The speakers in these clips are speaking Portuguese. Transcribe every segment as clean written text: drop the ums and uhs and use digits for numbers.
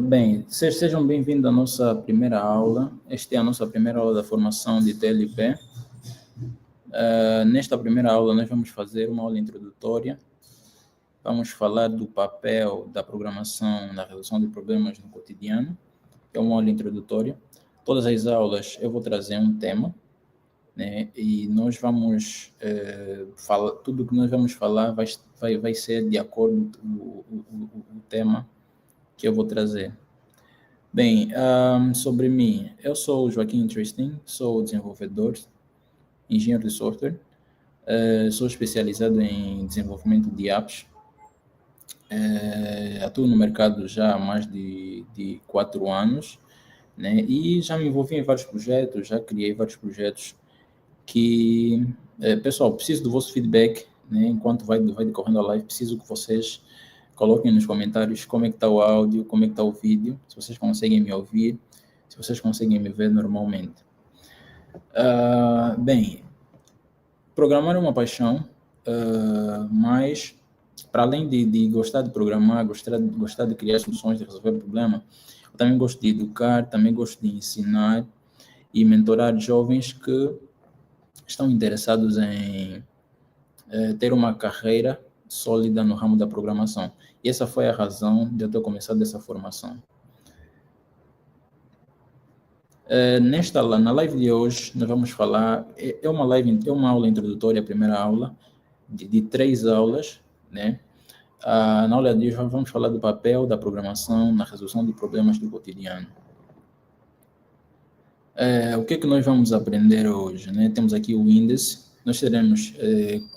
Bem, sejam bem-vindos à nossa primeira aula. Esta é a nossa primeira aula da formação de TLP. Nesta primeira aula, nós vamos fazer uma aula introdutória. Vamos falar do papel da programação na resolução de problemas no cotidiano. É uma aula introdutória. Todas as aulas eu vou trazer um tema, né? E nós vamos falar, tudo que nós vamos falar vai ser de acordo com o tema que eu vou trazer. Bem, sobre mim, eu sou o Joaquim Tristin, sou desenvolvedor, engenheiro de software, sou especializado em desenvolvimento de apps, atuo no mercado já há mais de 4 anos, né? E já me envolvi em vários projetos, já criei vários projetos que, pessoal, preciso do vosso feedback, né? Enquanto vai decorrendo a live, preciso que vocês coloquem nos comentários como é que está o áudio, como é que está o vídeo, se vocês conseguem me ouvir, se vocês conseguem me ver normalmente. Bem, programar é uma paixão, mas para além de gostar de programar, gostar de criar soluções, de resolver problemas, eu também gosto de educar, também gosto de ensinar e mentorar jovens que estão interessados em ter uma carreira sólida no ramo da programação. E essa foi a razão de eu ter começado essa formação. Na live de hoje, nós vamos falar, é uma aula introdutória, a primeira aula, de 3 aulas, né? Na aula de hoje, vamos falar do papel da programação na resolução de problemas do cotidiano. O que é que nós vamos aprender hoje, né? Temos aqui o índice. Nós teremos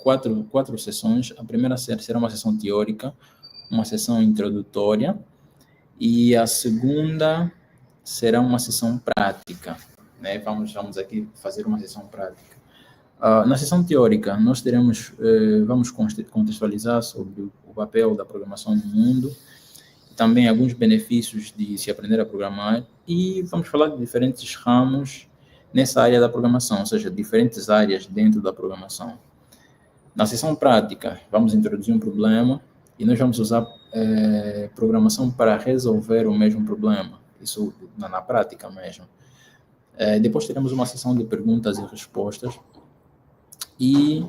4 sessões. A primeira será uma sessão teórica, uma sessão introdutória, e a segunda será uma sessão prática, né? Vamos aqui fazer uma sessão prática. Na sessão teórica, nós vamos contextualizar sobre o papel da programação no mundo, também alguns benefícios de se aprender a programar, e vamos falar de diferentes ramos nessa área da programação, ou seja, diferentes áreas dentro da programação. Na sessão prática, vamos introduzir um problema e nós vamos usar programação para resolver o mesmo problema, isso na prática mesmo. Depois teremos uma sessão de perguntas e respostas e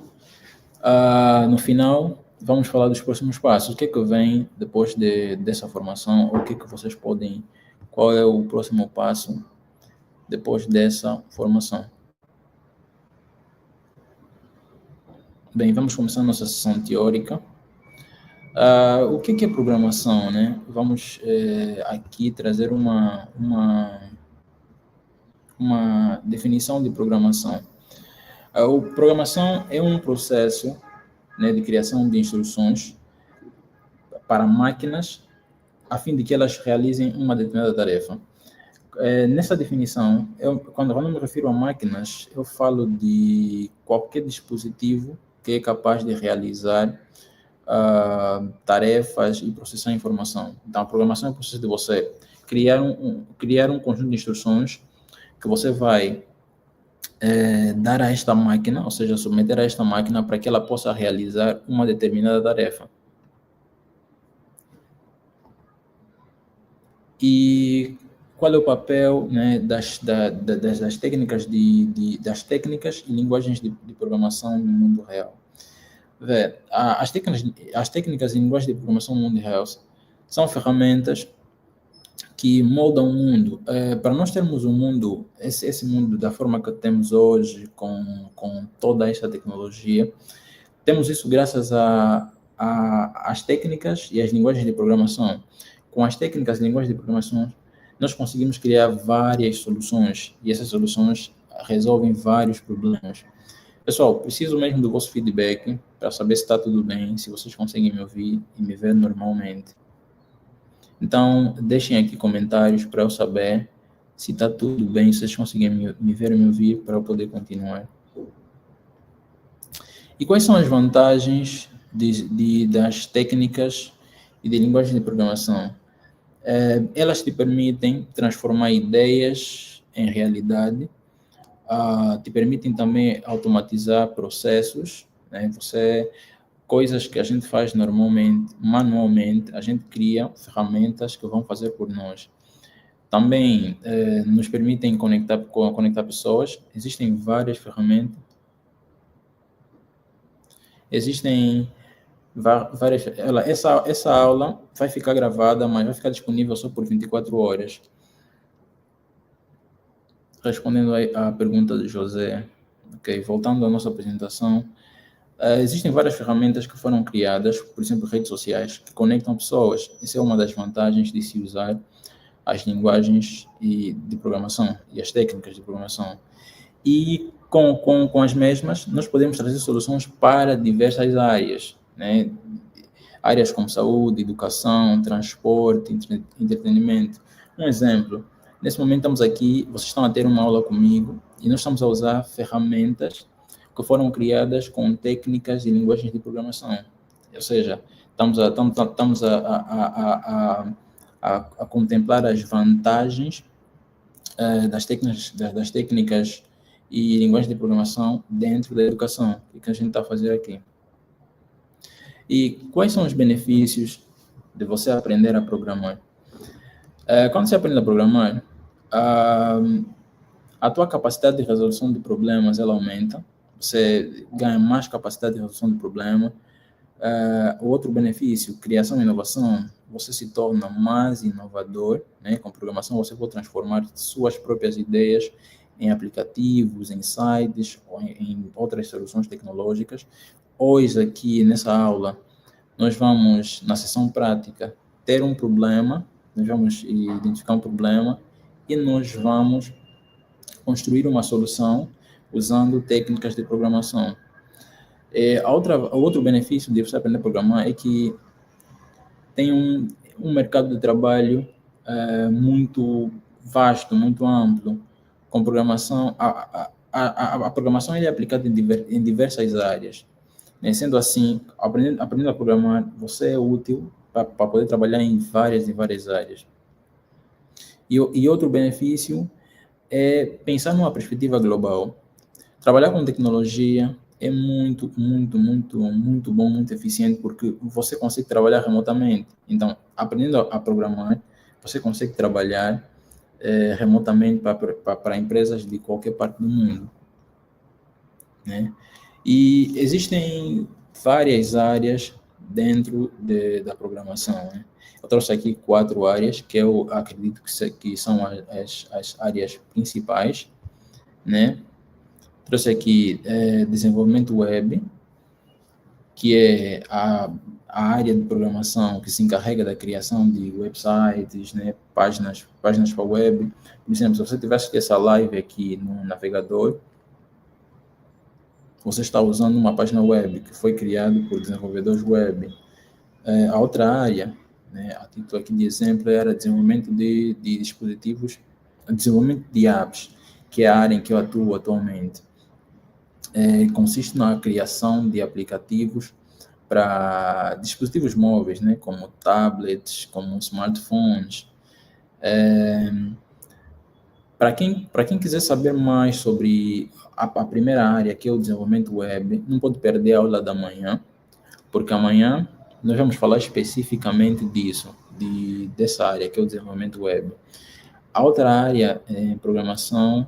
no final vamos falar dos próximos passos. O que é que vem depois dessa formação? Qual é o próximo passo depois dessa formação? Bem, vamos começar a nossa sessão teórica. O que é programação, né? Vamos aqui trazer uma definição de programação. A programação é um processo, né, de criação de instruções para máquinas a fim de que elas realizem uma determinada tarefa. Nessa definição, quando eu me refiro a máquinas, eu falo de qualquer dispositivo que é capaz de realizar tarefas e processar informação. Então, a programação é o processo de você criar um conjunto de instruções que você vai dar a esta máquina, ou seja, submeter a esta máquina para que ela possa realizar uma determinada tarefa. E qual é o papel, né, das técnicas das técnicas e linguagens de programação no mundo real? As técnicas e linguagens de programação no mundo real são ferramentas que moldam o mundo. Para nós termos um mundo, esse mundo da forma que temos hoje, com toda esta tecnologia, temos isso graças às técnicas e às linguagens de programação. Com as técnicas e linguagens de programação, nós conseguimos criar várias soluções, e essas soluções resolvem vários problemas. Pessoal, preciso mesmo do vosso feedback para saber se está tudo bem, se vocês conseguem me ouvir e me ver normalmente. Então, deixem aqui comentários para eu saber se está tudo bem, se vocês conseguem me ver e me ouvir para eu poder continuar. E quais são as vantagens das técnicas e de linguagem de programação? Elas te permitem transformar ideias em realidade, te permitem também automatizar processos, né? Você coisas que a gente faz normalmente, manualmente, a gente cria ferramentas que vão fazer por nós. Também nos permitem conectar pessoas. Existem várias ferramentas. Existem várias. Essa aula vai ficar gravada, mas vai ficar disponível só por 24 horas. Respondendo à pergunta de José, ok, voltando à nossa apresentação, existem várias ferramentas que foram criadas, por exemplo, redes sociais, que conectam pessoas. Essa é uma das vantagens de se usar as linguagens de programação e as técnicas de programação. E com as mesmas, nós podemos trazer soluções para diversas áreas, né? Áreas como saúde, educação, transporte, entretenimento. Um exemplo, nesse momento estamos aqui, vocês estão a ter uma aula comigo e nós estamos a usar ferramentas que foram criadas com técnicas e linguagens de programação. Ou seja, estamos a contemplar as vantagens das técnicas e linguagens de programação dentro da educação, que a gente está a fazer aqui. E quais são os benefícios de você aprender a programar? Quando você aprende a programar, a tua capacidade de resolução de problemas ela aumenta, você ganha mais capacidade de resolução de problema. O outro benefício, criação e inovação, você se torna mais inovador, né? Com programação você pode transformar suas próprias ideias em aplicativos, em sites, ou em outras soluções tecnológicas. Hoje aqui nessa aula, nós vamos, na sessão prática, ter um problema, nós vamos identificar um problema e nós vamos construir uma solução usando técnicas de programação. O outro benefício de você aprender a programar é que tem um mercado de trabalho muito vasto, muito amplo. Com programação, a programação é aplicada em diversas áreas. Né? Sendo assim, aprendendo a programar, você é útil para poder trabalhar em várias áreas. E outro benefício é pensar numa perspectiva global. Trabalhar com tecnologia é muito bom, muito eficiente, porque você consegue trabalhar remotamente. Então, aprendendo a programar, você consegue trabalhar remotamente para empresas de qualquer parte do mundo. Né? E existem várias áreas dentro da programação. Né? Eu trouxe aqui 4 áreas que eu acredito que são as áreas principais, né? Trouxe aqui desenvolvimento web, que é a área de programação que se encarrega da criação de websites, né? Páginas para web. Por exemplo, se você tivesse essa live aqui no navegador, você está usando uma página web que foi criada por desenvolvedores web. A outra área, né, a título aqui de exemplo, era desenvolvimento de dispositivos, desenvolvimento de apps, que é a área em que eu atuo atualmente. Consiste na criação de aplicativos para dispositivos móveis, né, como tablets, como smartphones. Para quem quiser saber mais sobre a primeira área, que é o desenvolvimento web, não pode perder a aula da manhã, porque amanhã nós vamos falar especificamente dessa área, que é o desenvolvimento web. A outra área em programação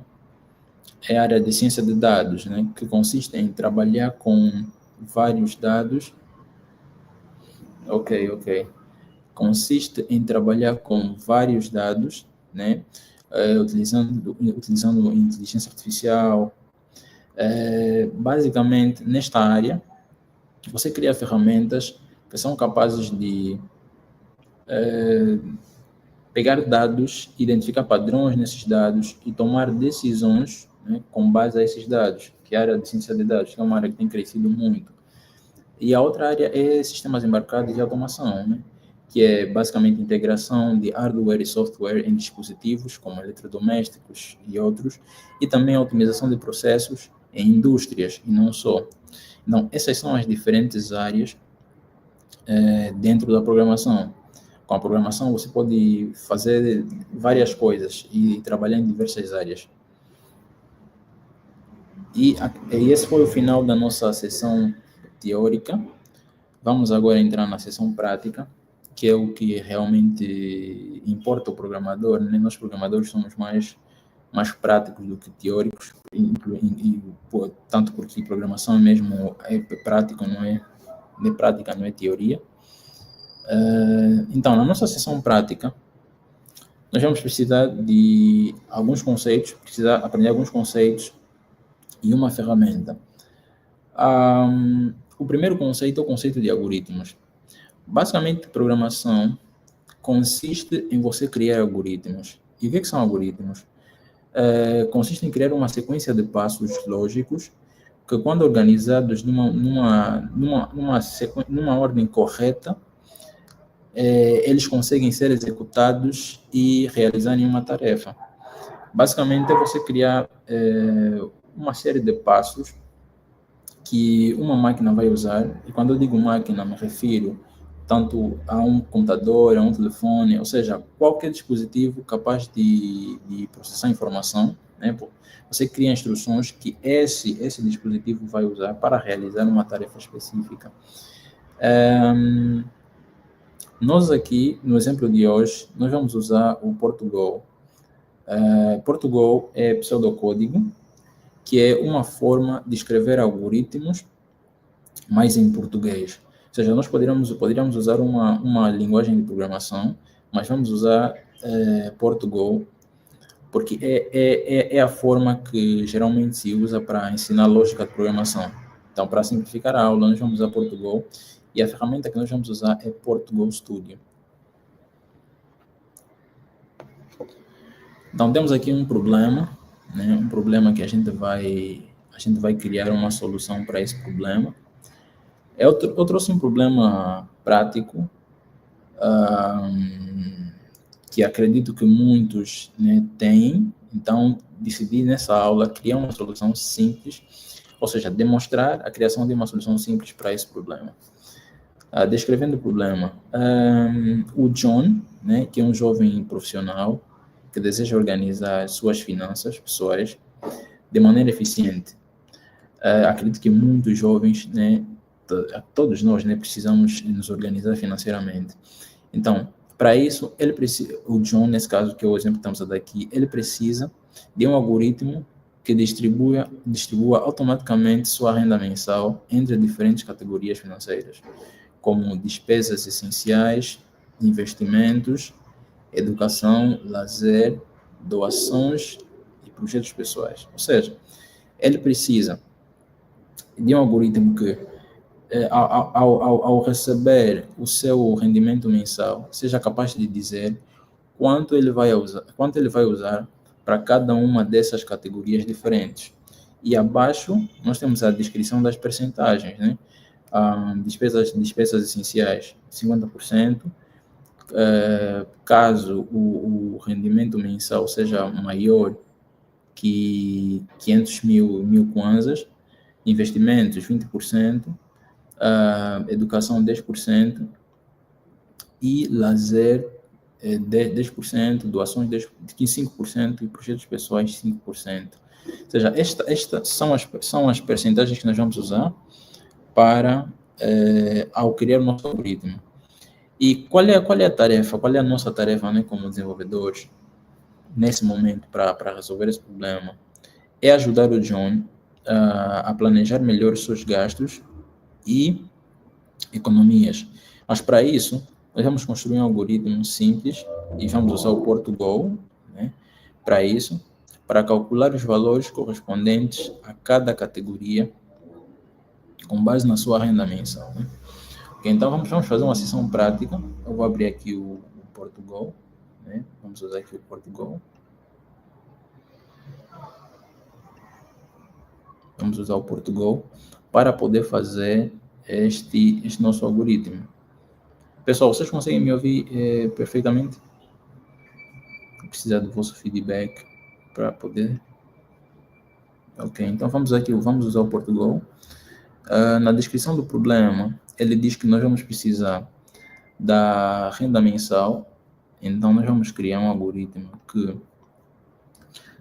é a área de ciência de dados, né, que consiste em trabalhar com vários dados. Ok. Consiste em trabalhar com vários dados, né, utilizando inteligência artificial. Basicamente, nesta área, você cria ferramentas que são capazes de pegar dados, identificar padrões nesses dados e tomar decisões, né, com base a esses dados, que é a área de ciência de dados, que é uma área que tem crescido muito. E a outra área é sistemas embarcados e automação, né, que é basicamente integração de hardware e software em dispositivos como eletrodomésticos e outros, e também a otimização de processos em indústrias, e não só. Então, essas são as diferentes áreas dentro da programação. Com a programação, você pode fazer várias coisas e trabalhar em diversas áreas. E esse foi o final da nossa sessão teórica. Vamos agora entrar na seção prática, que é o que realmente importa ao programador, né? Nós programadores somos mais práticos do que teóricos, tanto porque programação mesmo é prática, não é prática, não é teoria. Então, na nossa sessão prática, nós vamos precisar de alguns conceitos, precisar aprender alguns conceitos e uma ferramenta. O primeiro conceito é o conceito de algoritmos. Basicamente, programação consiste em você criar algoritmos. E o que são algoritmos? Consiste em criar uma sequência de passos lógicos que, quando organizados numa ordem correta, eles conseguem ser executados e realizarem uma tarefa. Basicamente, é você criar uma série de passos que uma máquina vai usar, e quando eu digo máquina, me refiro tanto a um computador, a um telefone, ou seja, qualquer dispositivo capaz de processar informação, né? Você cria instruções que esse dispositivo vai usar para realizar uma tarefa específica. Nós aqui, no exemplo de hoje, nós vamos usar o Portugal. Portugal é pseudocódigo, que é uma forma de escrever algoritmos, mas em português. Ou seja, nós poderíamos usar uma linguagem de programação, mas vamos usar Portugal, porque é a forma que geralmente se usa para ensinar lógica de programação. Então, para simplificar a aula, nós vamos usar Portugal, e a ferramenta que nós vamos usar é Portugal Studio. Então, temos aqui um problema, né? Um problema que a gente vai criar uma solução para esse problema. Eu trouxe um problema prático, que acredito que muitos, né, têm. Então, decidi nessa aula criar uma solução simples, ou seja, demonstrar a criação de uma solução simples para esse problema. Descrevendo o problema, o John, né, que é um jovem profissional que deseja organizar suas finanças pessoais de maneira eficiente. Acredito que muitos jovens, né, todos nós, né, precisamos nos organizar financeiramente. Então, para isso, o John, nesse caso, que é o exemplo que estamos a dar aqui, ele precisa de um algoritmo que distribua automaticamente sua renda mensal entre diferentes categorias financeiras, como despesas essenciais, investimentos, educação, lazer, doações e projetos pessoais. Ou seja, ele precisa de um algoritmo que, ao receber o seu rendimento mensal, seja capaz de dizer quanto ele vai usar para cada uma dessas categorias diferentes. E abaixo nós temos a descrição das percentagens, né? Despesas essenciais, 50%. Caso o rendimento mensal seja maior que 500 mil kwanzas, investimentos 20%, educação 10% e lazer 10%, doações 5% e projetos pessoais 5%. Ou seja, estas são as percentagens que nós vamos usar para ao criar o nosso algoritmo. E qual é a tarefa? Qual é a nossa tarefa, né, como desenvolvedores nesse momento para resolver esse problema? É ajudar o John a planejar melhor os seus gastos e economias. Mas para isso, nós vamos construir um algoritmo simples e vamos usar o Portugal, né, para isso, para calcular os valores correspondentes a cada categoria com base na sua renda mensal, né? Okay, então vamos fazer uma sessão prática. Eu vou abrir aqui o Portugal, né? Vamos usar aqui o Portugal. Vamos usar o Portugal para poder fazer este nosso algoritmo. Pessoal, vocês conseguem me ouvir perfeitamente? Eu preciso do vosso feedback para poder... Ok, então vamos usar o Portugal. Na descrição do problema, ele diz que nós vamos precisar da renda mensal. Então, nós vamos criar um algoritmo que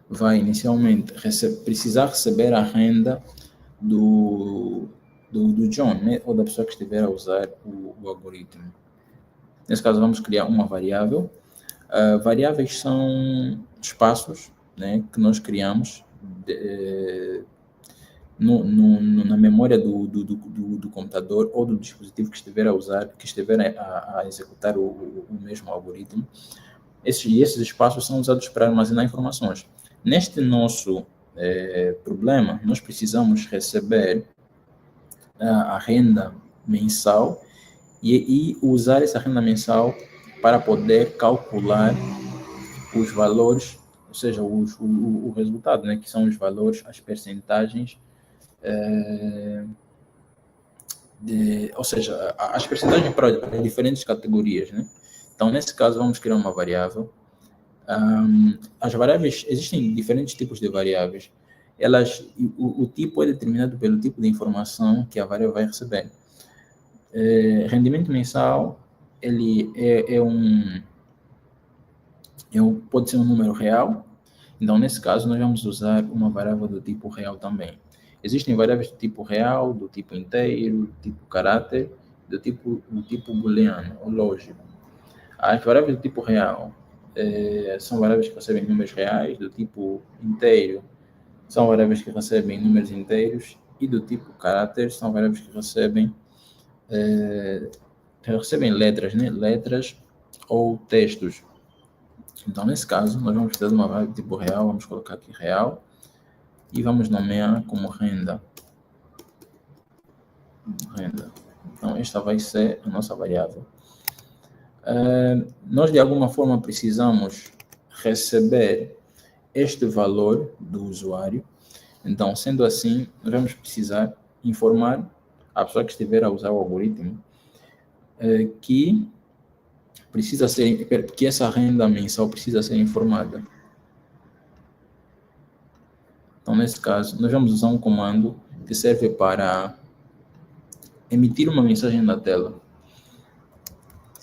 vai inicialmente precisar receber a renda do do John, né? Ou da pessoa que estiver a usar o algoritmo. Nesse caso, vamos criar uma variável. Variáveis são espaços, né, que nós criamos na memória do computador ou do dispositivo que estiver a usar, que estiver a executar o mesmo algoritmo. Esses espaços são usados para armazenar informações. Neste nosso problema, nós precisamos receber a renda mensal e usar essa renda mensal para poder calcular os valores, ou seja, o resultado, né, que são os valores, as percentagens, ou seja, as percentagens para diferentes categorias, né? Então, nesse caso, vamos criar uma variável. As variáveis, existem diferentes tipos de variáveis. O tipo é determinado pelo tipo de informação que a variável vai receber. Rendimento mensal, ele pode ser um número real. Então, nesse caso, nós vamos usar uma variável do tipo real também. Existem variáveis do tipo real, do tipo inteiro, do tipo caráter, do tipo booleano, ou lógico. As variáveis do tipo real são variáveis que recebem números reais, do tipo inteiro são variáveis que recebem números inteiros, e do tipo caráter são variáveis que recebem letras, né? Letras ou textos. Então, nesse caso, nós vamos fazer uma variável tipo real, vamos colocar aqui real, e vamos nomear como renda. Então, esta vai ser a nossa variável. Nós, de alguma forma, precisamos receber este valor do usuário. Então, sendo assim, nós vamos precisar informar a pessoa que estiver a usar o algoritmo que essa renda mensal precisa ser informada. Então, nesse caso, nós vamos usar um comando que serve para emitir uma mensagem na tela,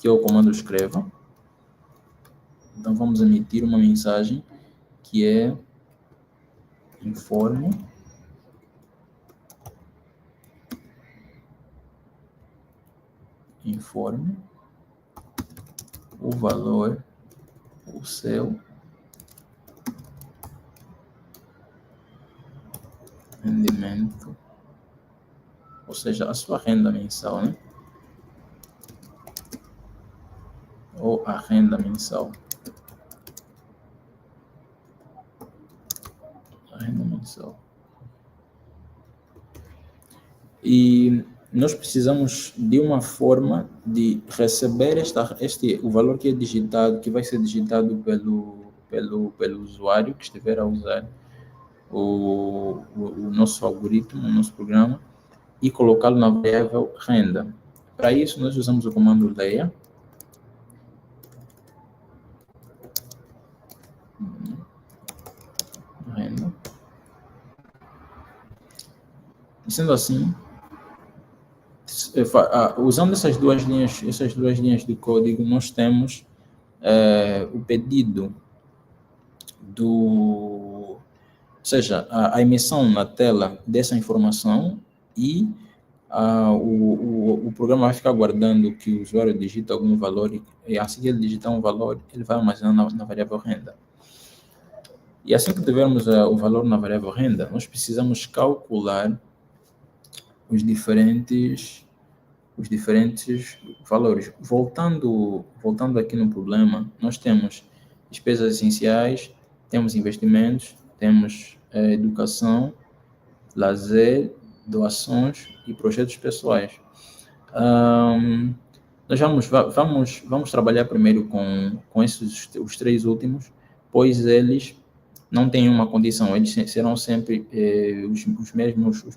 que é o comando escreva. Então, vamos emitir uma mensagem que é informe o valor, o seu rendimento, ou seja, a sua renda mensal, né? Ou a renda mensal. A renda mensal. E nós precisamos de uma forma de receber o valor que é digitado, que vai ser digitado pelo usuário que estiver a usar o nosso algoritmo, o nosso programa, e colocá-lo na variável renda. Para isso, nós usamos o comando layer. Renda. E sendo assim, usando essas duas linhas de código, nós temos o pedido ou seja, a emissão na tela dessa informação e o programa vai ficar guardando que o usuário digita algum valor e assim que ele digitar um valor, ele vai armazenar na variável renda. E assim que tivermos o valor na variável renda, nós precisamos calcular os diferentes valores. Voltando aqui no problema, nós temos despesas essenciais, temos investimentos, temos educação, lazer, doações e projetos pessoais. Nós vamos trabalhar primeiro com os três últimos, pois eles não têm uma condição, eles serão sempre os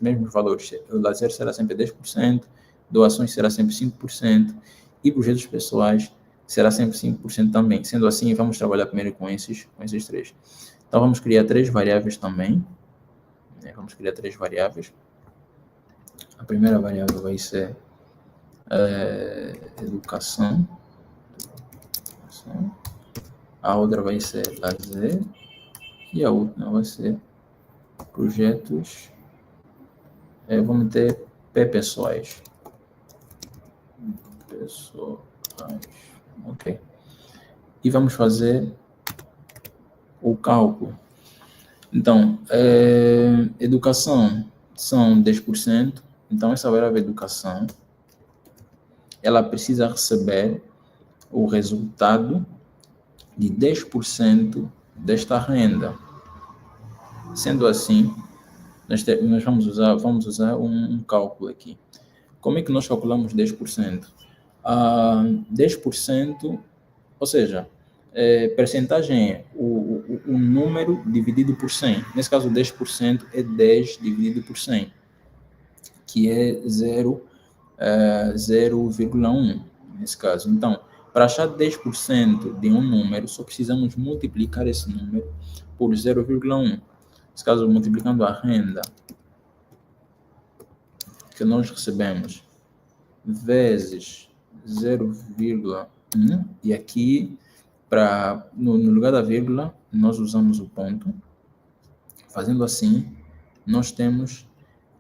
mesmos valores. O lazer será sempre 10%, doações será sempre 5%, e projetos pessoais será sempre 5% também. Sendo assim, vamos trabalhar primeiro com esses três. Então, vamos criar três variáveis também. Vamos criar três variáveis. A primeira variável vai ser educação. A outra vai ser lazer. E a última vai ser projetos. Vou meter P pessoais. Ok. E vamos fazer o cálculo. Então, educação são 10%. Então, essa variável educação, ela precisa receber o resultado de 10% desta renda. Sendo assim, nós vamos usar um cálculo aqui. Como é que nós calculamos 10%? 10%, ou seja, percentagem é o número dividido por 100. Nesse caso, 10% é 10 dividido por 100, que é 0,1 nesse caso. Então, para achar 10% de um número, só precisamos multiplicar esse número por 0,1. Nesse caso, multiplicando a renda que nós recebemos vezes 0,1, e aqui, no lugar da vírgula, nós usamos o ponto. Fazendo assim, nós temos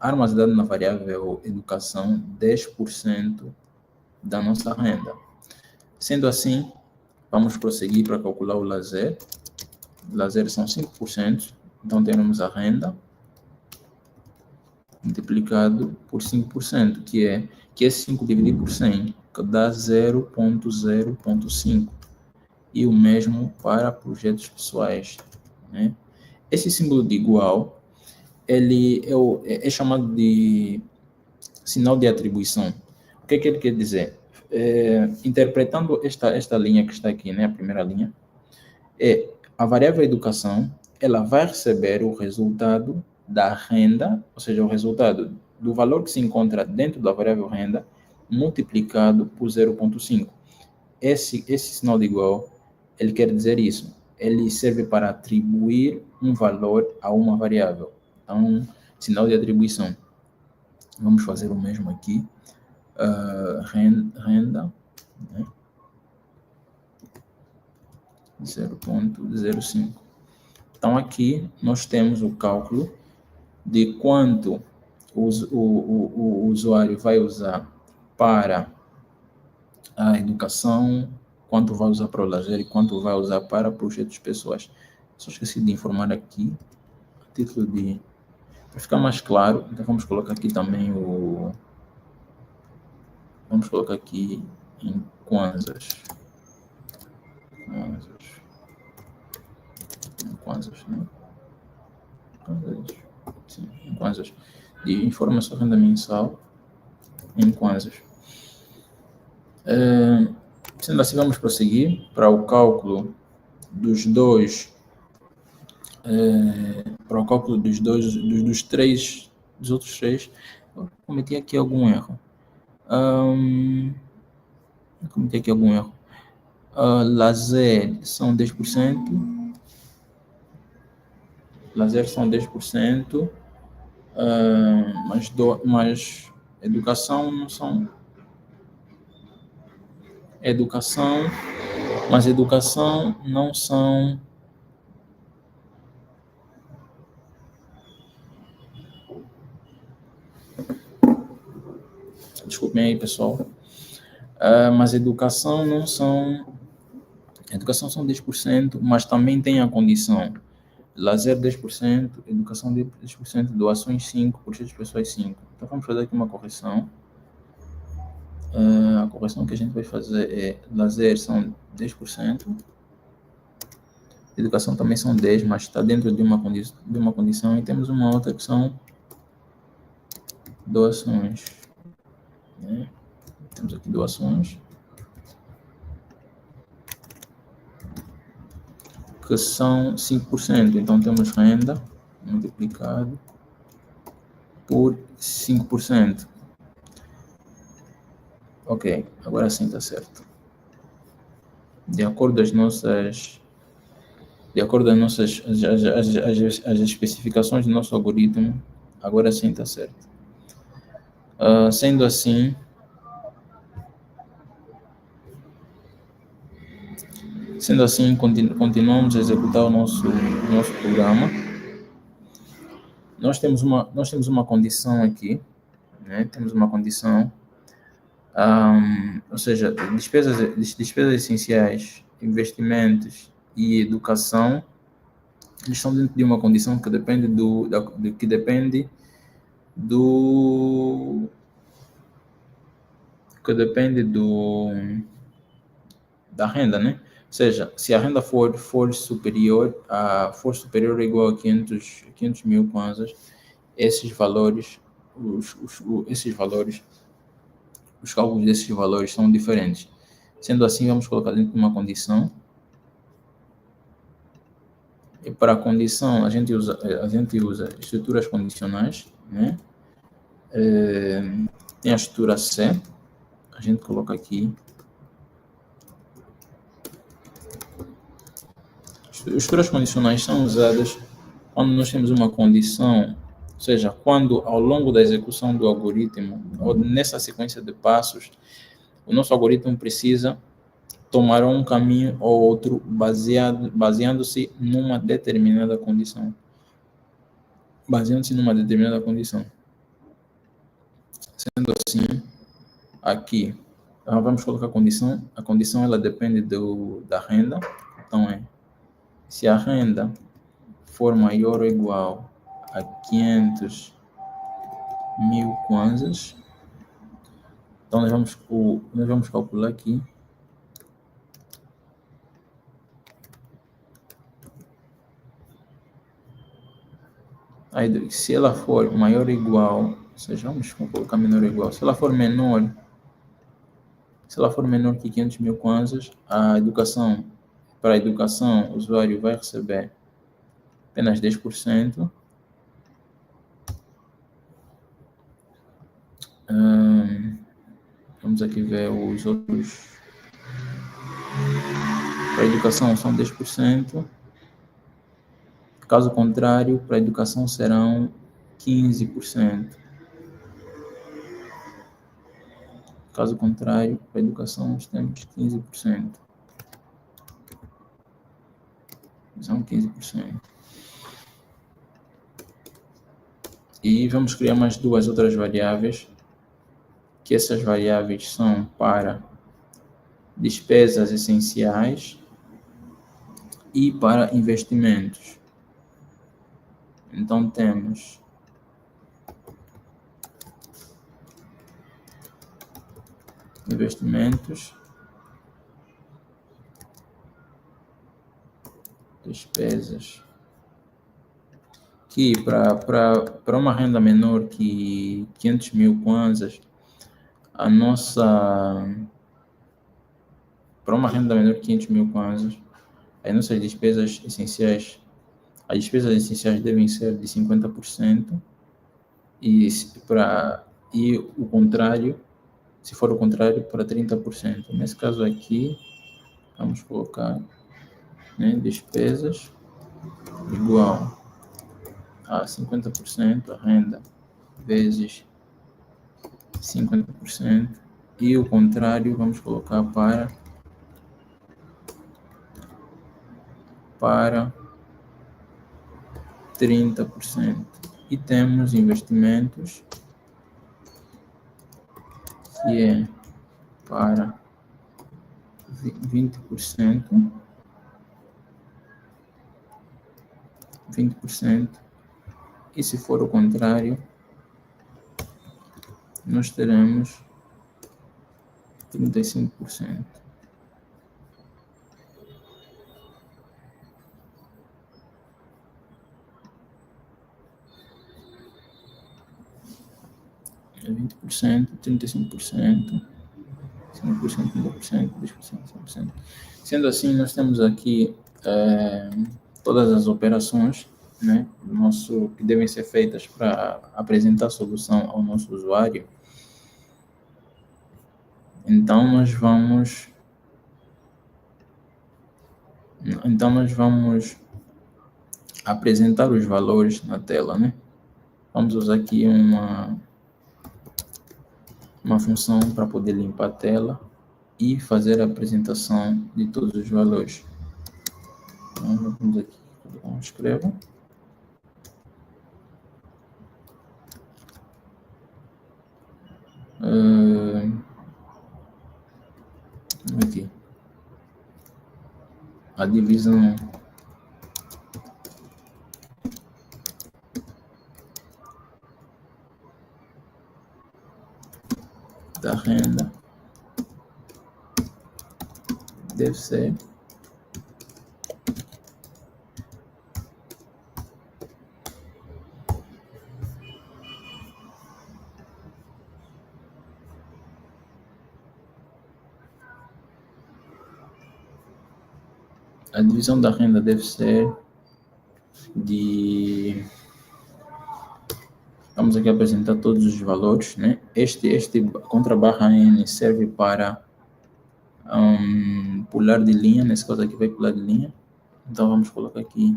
armazenado na variável educação 10% da nossa renda. Sendo assim, vamos prosseguir para calcular o lazer. Lazer são 5%, então temos a renda multiplicado por 5%, que é 5 dividido por 100, que dá 0,05. E o mesmo para projetos pessoais, né? Esse símbolo de igual, ele é chamado de sinal de atribuição. O que ele quer dizer? Interpretando esta linha que está aqui, né, a primeira linha, a variável educação, ela vai receber o resultado da renda, ou seja, o resultado do valor que se encontra dentro da variável renda, multiplicado por 0,5. Esse sinal de igual, ele quer dizer isso. Ele serve para atribuir um valor a uma variável. Então, sinal de atribuição. Vamos fazer o mesmo aqui. Renda, né? 0,05. Então, aqui nós temos o cálculo de quanto o usuário vai usar para a educação, quanto vai usar para o lazer e quanto vai usar para projetos pessoais. Só esqueci de informar aqui, a título de... Para ficar mais claro, então vamos colocar aqui também Vamos colocar aqui em kwanzas. Kwanzas, né? Sim, em kwanzas. De informação renda mensal em kwanzas. Sendo assim, vamos prosseguir para o cálculo dos dois, dos outros três. Eu cometi aqui algum erro. Lazer são 10%. Lazer são 10%. Mas educação não são. Mas educação não são. Desculpem aí, pessoal. Mas educação não são. Educação são 10%, mas também tem a condição. Lazer 10%, educação 10%, doações 5%, projetos pessoais 5%. Então vamos fazer aqui uma correção. A correção que a gente vai fazer é lazer são 10%, educação também são 10%, mas está dentro de uma condição, e temos uma outra que são doações. Né? Temos aqui doações, que são 5%, então temos renda multiplicado por 5%. Ok, agora sim está certo. De acordo com as especificações do nosso algoritmo, agora sim está certo. Sendo assim, continuamos a executar o nosso programa. Nós temos uma condição aqui, né? Temos uma condição, ou seja, despesas essenciais, investimentos e educação, eles estão dentro de uma condição que depende do que depende da renda, né? Ou seja, se a renda for superior ou igual a 500 mil kwanzas, esses valores, esses valores, os cálculos desses valores são diferentes. Sendo assim, vamos colocar dentro de uma condição. E para a condição, a gente usa estruturas condicionais, né? Tem a estrutura C, a gente coloca aqui. Estruturas condicionais são usadas quando nós temos uma condição, ou seja, quando ao longo da execução do algoritmo, ou nessa sequência de passos, o nosso algoritmo precisa tomar um caminho ou outro baseando-se numa determinada condição. Baseando-se numa determinada condição. Sendo assim, aqui, vamos colocar a condição. A condição, ela depende da renda. Então, se a renda for maior ou igual a 500 mil kwanzas, então nós vamos calcular aqui aí, se ela for maior ou igual, ou seja, vamos colocar menor ou igual, se ela for menor que 500 mil kwanzas, para a educação, o usuário vai receber apenas 10%. Vamos aqui ver os outros. Para a educação são 10%. Caso contrário, para a educação serão 15%. Caso contrário, para a educação nós temos 15%. São 15%. E vamos criar mais duas outras variáveis, que essas variáveis são para despesas essenciais e para investimentos. Então temos investimentos, despesas, que para uma renda menor que 500 mil kwanzas, para uma renda menor que 500 mil kwanzas, as nossas despesas essenciais, devem ser de 50%, e o contrário, se for o contrário, para 30%. Nesse caso aqui, vamos colocar, né, despesas igual a 50%, a renda vezes 50%, e o contrário vamos colocar para 30%. E temos investimentos, que é para 20%, e se for o contrário, nós teremos 35%. É 20%, 35%, 5%, 10%, 10%, 100%. Sendo assim, nós temos aqui todas as operações, né, que devem ser feitas para apresentar a solução ao nosso usuário. Então nós vamos apresentar os valores na tela, né? Vamos usar aqui uma função para poder limpar a tela e fazer a apresentação de todos os valores. Então, vamos aqui, escrevo. Aqui. A divisão da renda deve ser de... Vamos aqui apresentar todos os valores, né? Este contrabarra N serve para pular de linha, nesse caso aqui vai pular de linha. Então vamos colocar aqui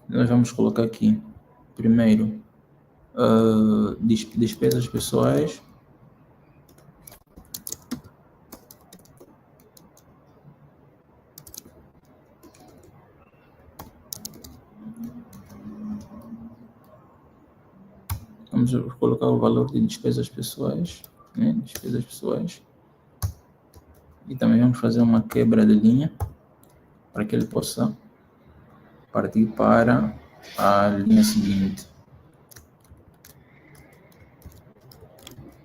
nós vamos colocar aqui primeiro despesas pessoais. Vamos colocar o valor de despesas pessoais, né? Despesas pessoais. E também vamos fazer uma quebra de linha para que ele possa partir para a linha seguinte.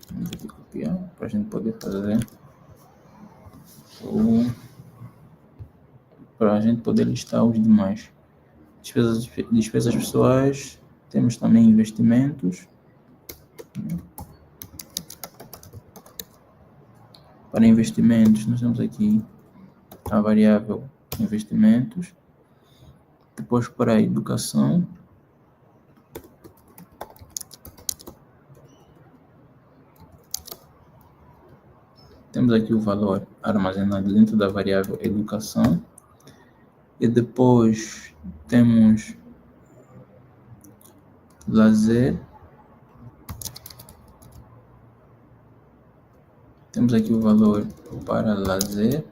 Vamos aqui copiar para a gente poder fazer para a gente poder listar os demais. Despesas pessoais, temos também investimentos. Para investimentos, nós temos aqui a variável investimentos. Depois, para a educação, temos aqui o valor armazenado dentro da variável educação. E depois temos lazer. Temos aqui o valor para lazer.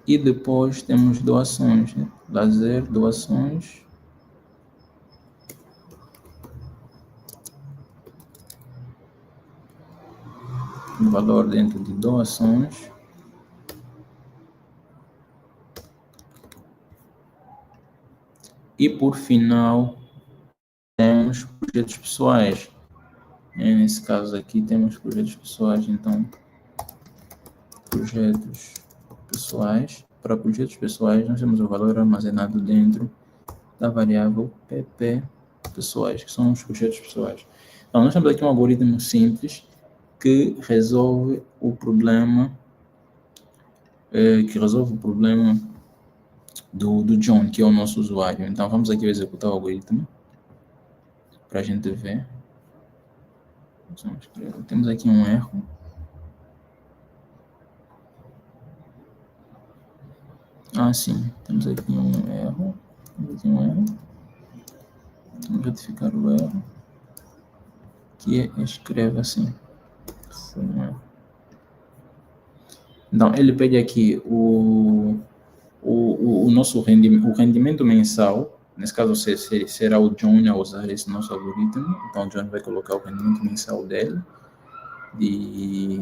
E depois temos doações, né? Lazer, doações. O valor dentro de doações. E por final, temos projetos pessoais. Nesse caso aqui temos projetos pessoais, então projetos pessoais. Para projetos pessoais, nós temos o valor armazenado dentro da variável pp pessoais, que são os projetos pessoais. Então, nós temos aqui um algoritmo simples que resolve o problema do John, que é o nosso usuário. Então, vamos aqui executar o algoritmo para a gente ver. Temos aqui um erro. Sim, temos aqui um erro. Vamos retificar o erro. Que escreve assim. Então, ele pede aqui o nosso rendimento mensal. Nesse caso, será o John a usar esse nosso algoritmo. Então, o John vai colocar o rendimento mensal dele de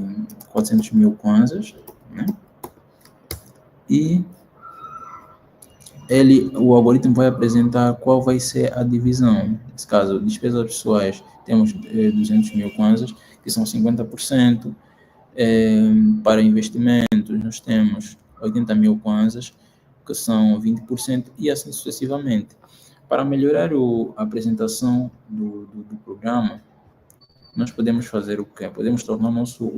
400 mil kwanzas, né? E o algoritmo vai apresentar qual vai ser a divisão. Nesse caso, despesas pessoais, temos 200 mil kwanzas, que são 50%. Para investimentos, nós temos 80 mil kwanzas, que são 20%, e assim sucessivamente. Para melhorar a apresentação do programa, nós podemos fazer o quê? Podemos tornar o nosso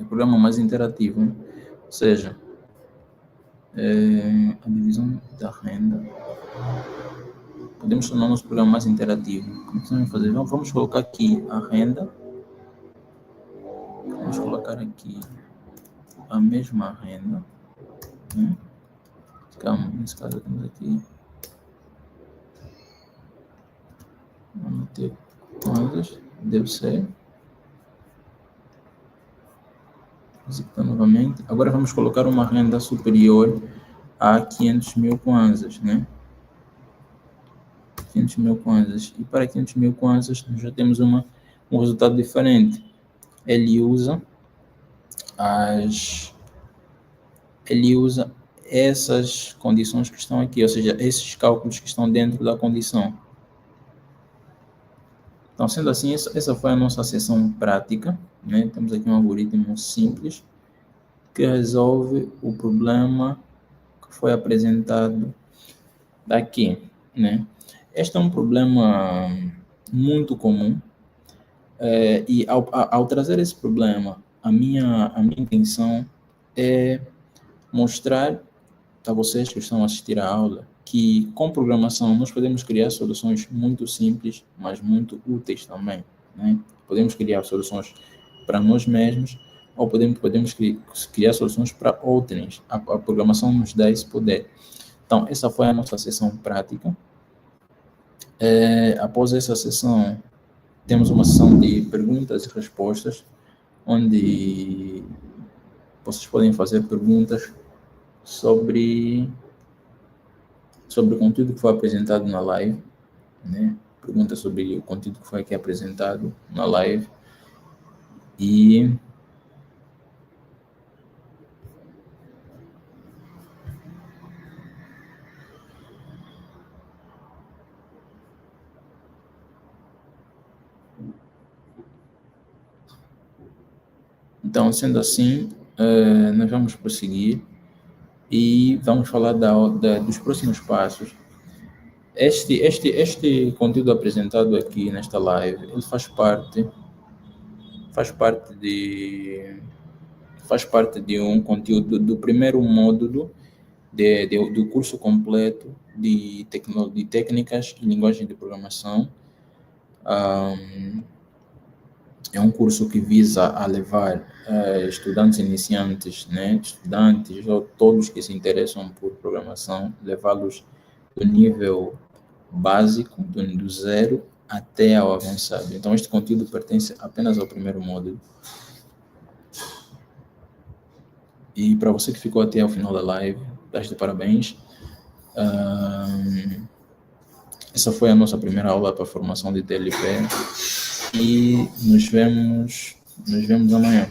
programa mais interativo, né? Ou seja, a divisão da renda. Podemos tornar o nosso programa mais interativo. Como vamos fazer? Vamos colocar aqui a renda. Vamos colocar aqui a mesma renda, né? Calma, nesse caso temos aqui. Vamos ter coisas, deve ser. executar novamente. Agora vamos colocar uma renda superior a 500 mil kwanzas, né? 500 mil kwanzas. E para 500 mil kwanzas, nós já temos um resultado diferente. Ele usa essas condições que estão aqui, ou seja, esses cálculos que estão dentro da condição. Então, sendo assim, essa foi a nossa sessão prática, né? Temos aqui um algoritmo simples que resolve o problema que foi apresentado daqui, né? Este é um problema muito comum, e ao trazer esse problema, a minha intenção é mostrar a vocês que estão a assistir à aula que com programação nós podemos criar soluções muito simples, mas muito úteis também, né? Podemos criar soluções para nós mesmos ou podemos criar soluções para outros. A programação nos dá esse poder. Então, essa foi a nossa sessão prática. Após essa sessão, temos uma sessão de perguntas e respostas, onde vocês podem fazer perguntas sobre o conteúdo que foi apresentado na live, né? Perguntas sobre o conteúdo que foi aqui apresentado na live. E então, sendo assim, nós vamos prosseguir e vamos falar dos próximos passos. Este conteúdo apresentado aqui nesta live, ele faz parte de um conteúdo do primeiro módulo do curso completo de técnicas e linguagem de programação. É um curso que visa a levar estudantes iniciantes, né, estudantes ou todos que se interessam por programação, levá-los do nível básico, do zero até ao avançado. Então, este conteúdo pertence apenas ao primeiro módulo. E para você que ficou até o final da live, dá-te parabéns. Essa foi a nossa primeira aula para a formação de TLP. E nos vemos amanhã.